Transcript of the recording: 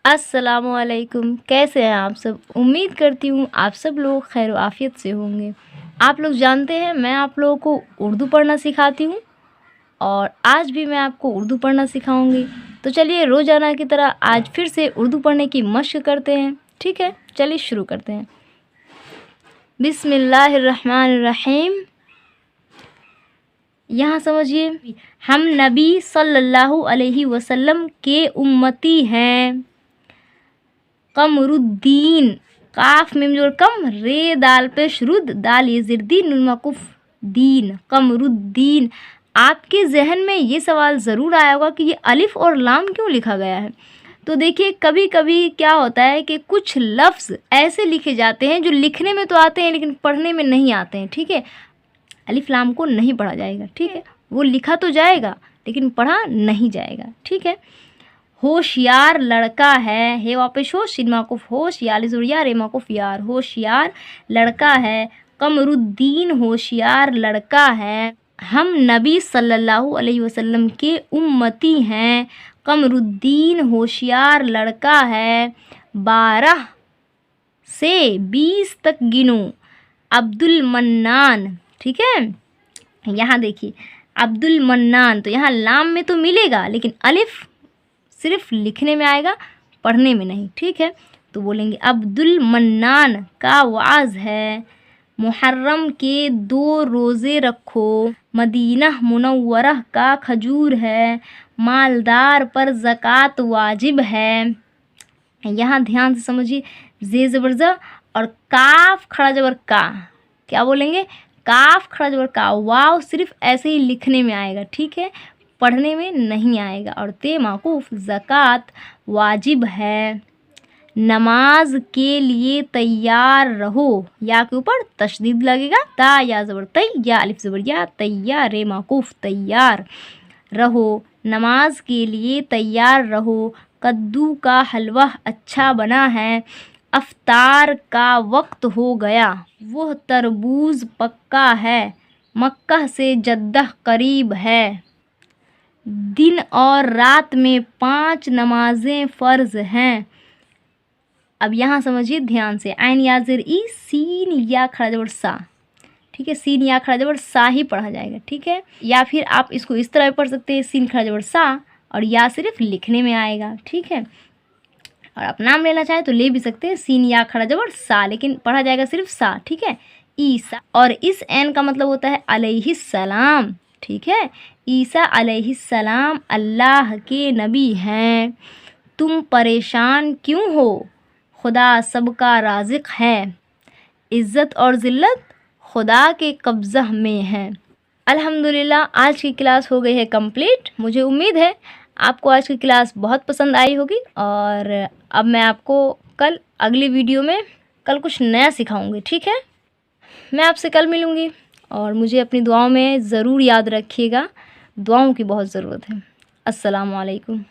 अस्सलामुअलैकुम। कैसे हैं आप सब? उम्मीद करती हूँ आप सब लोग खैर आफियत से होंगे। आप लोग जानते हैं मैं आप लोगों को उर्दू पढ़ना सिखाती हूँ और आज भी मैं आपको उर्दू पढ़ना सिखाऊंगी। तो चलिए रोज़ाना की तरह आज फिर से उर्दू पढ़ने की मशक करते हैं। ठीक है, चलिए शुरू करते हैं। बिस्मिल्लाहिर्रहमानिर्रहीम। यहाँ समझिए, हम नबी सल्लल्लाहु अलैहि वसल्लम के उम्मती हैं। कमरुद्दीन, काफ में जोड़ कम, रे दाल पे शुरुद, दाल ये ज़िरदीन, नुन मकुफ दीन, कमरुद्दीन। आपके जहन में ये सवाल ज़रूर आया होगा कि ये अलिफ और लाम क्यों लिखा गया है। तो देखिए, कभी कभी क्या होता है कि कुछ लफ्ज़ ऐसे लिखे जाते हैं जो लिखने में तो आते हैं लेकिन पढ़ने में नहीं आते हैं। ठीक है, अलिफ लाम को नहीं पढ़ा जाएगा। ठीक है, वो लिखा तो जाएगा लेकिन पढ़ा नहीं जाएगा। ठीक है, होशियार लड़का है वापस होश, सिन माकुफ होश, याल ज़ुरिया रे माकुफ यार, होशियार लड़का है। कमरुद्दीन होशियार लड़का है। हम नबी सल्लल्लाहु अलैहि वसल्लम के उम्मती हैं। कमरुद्दीन होशियार लड़का है। 12 से 20 तक गिनो। अब्दुल मन्नान। ठीक है, यहाँ देखिए अब्दुल मन्नान, तो यहाँ लाम में तो मिलेगा लेकिन अलिफ सिर्फ लिखने में आएगा, पढ़ने में नहीं। ठीक है, तो बोलेंगे अब्दुल मन्नान का वाज है। मुहर्रम के 2 रोज़े रखो। मदीना मुनव्वरा का खजूर है। मालदार पर ज़कात वाजिब है। यहाँ ध्यान से समझिए, जे ज़बर ज़ और काफ खड़ा ज़बर का, क्या बोलेंगे? काफ खड़ा ज़बर का। वाव सिर्फ ऐसे ही लिखने में आएगा। ठीक है, पढ़ने में नहीं आएगा। और ते माकूफ, ज़कात वाजिब है। नमाज के लिए तैयार रहो, या के ऊपर तशदीद लगेगा, ता या ज़बर तै, या अलिफ ज़बर या, तैयार रे माकूफ तैयार रहो। नमाज के लिए तैयार रहो। कद्दू का हलवा अच्छा बना है। अफ्तार का वक्त हो गया। वह तरबूज पक्का है। मक्का से जद्दह करीब है। दिन और रात में 5 नमाजें फ़र्ज़ हैं। अब यहाँ समझिए ध्यान से, आइन या ज़ेर ई, सीन या खड़ा ज़बर सा। ठीक है, सीन या खड़ा ज़बर सा ही पढ़ा जाएगा। ठीक है, या फिर आप इसको इस तरह पढ़ सकते हैं, सीन खड़ा ज़बर सा और या सिर्फ लिखने में आएगा। ठीक है, और आप नाम लेना चाहे तो ले भी सकते हैं, सीन या खड़ा ज़बर सा, लेकिन पढ़ा जाएगा सिर्फ सा। ठीक है, ईसा, और इस एन का मतलब होता है अलैहिस्सलाम। ठीक है, ईसा अलैहिस्सलाम अल्लाह के नबी हैं। तुम परेशान क्यों हो? खुदा सबका राज़िक है। इज़्ज़त और ज़िल्लत खुदा के कब्ज़ा में है। अल्हम्दुलिल्लाह, आज की क्लास हो गई है कंप्लीट। मुझे उम्मीद है आपको आज की क्लास बहुत पसंद आई होगी और अब मैं आपको कल अगली वीडियो में कल कुछ नया सिखाऊंगी। ठीक है, मैं आपसे कल मिलूँगी और मुझे अपनी दुआओं में ज़रूर याद रखिएगा। दुआओं की बहुत ज़रूरत है। अस्सलामु अलैकुम।